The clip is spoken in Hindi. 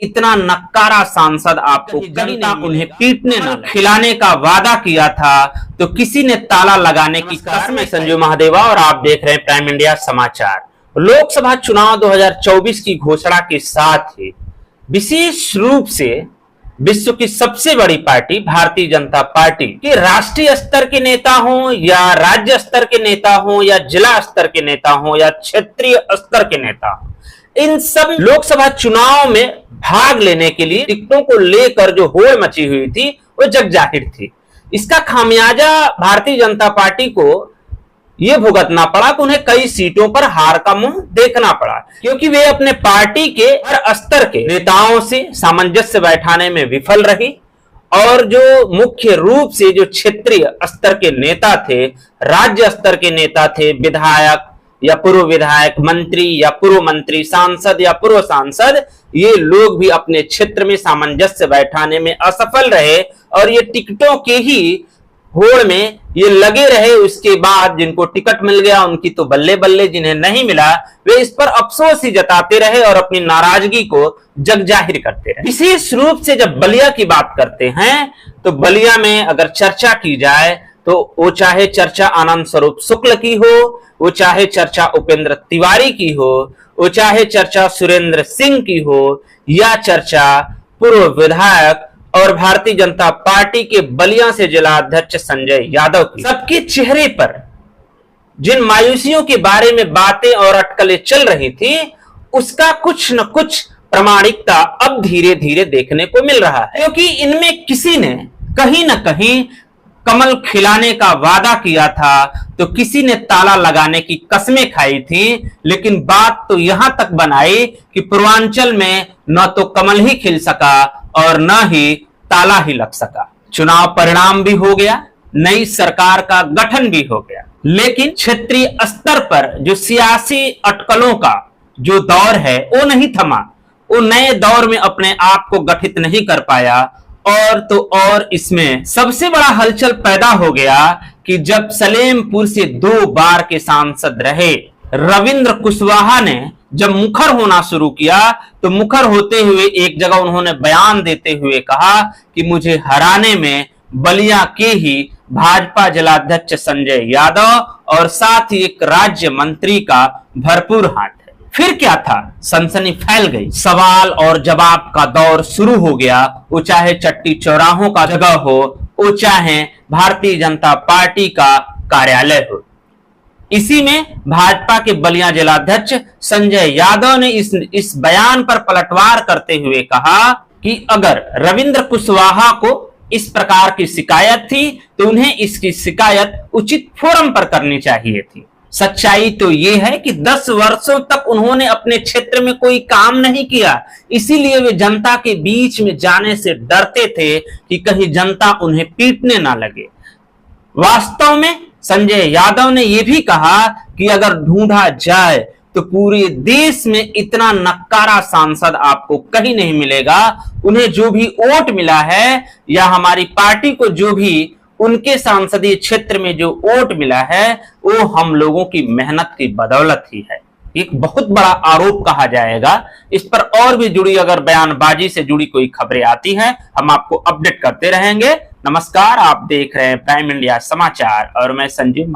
इतना नक्कारा सांसद आपको जनता उन्हें पीटने न खिलाने का वादा किया था तो किसी ने ताला लगाने की कसम। मैं संजू महादेवा और आप देख रहे हैं प्राइम इंडिया समाचार। लोकसभा चुनाव 2024 की घोषणा के साथ ही विशेष रूप से विश्व की सबसे बड़ी पार्टी भारतीय जनता पार्टी के राष्ट्रीय स्तर के नेता हों या राज्य स्तर के नेता हों या जिला स्तर के नेता हों या क्षेत्रीय स्तर के नेता हों, इन सब लोकसभा चुनाव में भाग लेने के लिए टिकटों को लेकर जो होड़ मची हुई थी वो जग जाहिर थी। इसका खामियाजा भारतीय जनता पार्टी को यह भुगतना पड़ा कि उन्हें कई सीटों पर हार का मुंह देखना पड़ा, क्योंकि वे अपने पार्टी के हर स्तर के नेताओं से सामंजस्य बैठाने में विफल रही और जो मुख्य रूप से जो क्षेत्रीय स्तर के नेता थे, राज्य स्तर के नेता थे, विधायक या पूर्व विधायक, मंत्री या पूर्व मंत्री, सांसद या पूर्व सांसद, ये लोग भी अपने क्षेत्र में सामंजस्य बैठाने में असफल रहे और ये टिकटों के ही होड़ में ये लगे रहे। उसके बाद जिनको टिकट मिल गया उनकी तो बल्ले बल्ले, जिन्हें नहीं मिला वे इस पर अफसोस ही जताते रहे और अपनी नाराजगी को जग जाहिर करते रहे। विशेष रूप से जब बलिया की बात करते हैं तो बलिया में अगर चर्चा की जाए तो वो चाहे चर्चा आनंद स्वरूप शुक्ल की हो, वो चाहे चर्चा उपेंद्र तिवारी की हो, वो चाहे चर्चा सुरेंद्र सिंह की हो या चर्चा पूर्व विधायक और भारतीय जनता पार्टी के बलिया से जिला अध्यक्ष संजय यादव की, सबके चेहरे पर जिन मायूसियों के बारे में बातें और अटकलें चल रही थी उसका कुछ न कुछ प्रामाणिकता अब धीरे धीरे देखने को मिल रहा है, क्योंकि इनमें किसी ने कहीं न कहीं कमल खिलाने का वादा किया था तो किसी ने ताला लगाने की कस्में खाई थी। लेकिन बात तो यहां तक बनाई कि पूर्वांचल में न तो कमल ही खिल सका और न ही ताला ही लग सका। चुनाव परिणाम भी हो गया, नई सरकार का गठन भी हो गया, लेकिन क्षेत्रीय स्तर पर जो सियासी अटकलों का जो दौर है वो नहीं थमा। वो नए दौर में अपने आप को गठित नहीं कर पाया और तो और इसमें सबसे बड़ा हलचल पैदा हो गया कि जब सलेमपुर से 2 बार के सांसद रहे रविंद्र कुशवाहा ने जब मुखर होना शुरू किया तो मुखर होते हुए एक जगह उन्होंने बयान देते हुए कहा कि मुझे हराने में बलिया के ही भाजपा जिलाध्यक्ष संजय यादव और साथ ही एक राज्य मंत्री का भरपूर हाथ है। फिर क्या था, सनसनी फैल गई, सवाल और जवाब का दौर शुरू हो गया। वो चाहे चट्टी चौराहों का जगह हो, वो चाहे भारतीय जनता पार्टी का कार्यालय हो। इसी में भाजपा के बलिया जिलाध्यक्ष संजय यादव ने इस बयान पर पलटवार करते हुए कहा कि अगर रविंद्र कुशवाहा को इस प्रकार की शिकायत थी तो उन्हें इसकी शिकायत उचित फोरम पर करनी चाहिए थी। सच्चाई तो ये है कि 10 वर्षों तक उन्होंने अपने क्षेत्र में कोई काम नहीं किया, इसीलिए वे जनता के बीच में जाने से डरते थे कि कहीं जनता उन्हें पीटने ना लगे। वास्तव में संजय यादव ने यह भी कहा कि अगर ढूंढा जाए तो पूरे देश में इतना नक्कारा सांसद आपको कहीं नहीं मिलेगा। उन्हें जो भी वोट मिला है या हमारी पार्टी को जो भी उनके सांसदीय क्षेत्र में जो वोट मिला है वो हम लोगों की मेहनत की बदौलत ही है। एक बहुत बड़ा आरोप कहा जाएगा। इस पर और भी जुड़ी अगर बयानबाजी से जुड़ी कोई खबरें आती हैं हम आपको अपडेट करते रहेंगे। नमस्कार, आप देख रहे हैं प्राइम इंडिया समाचार और मैं संजीव।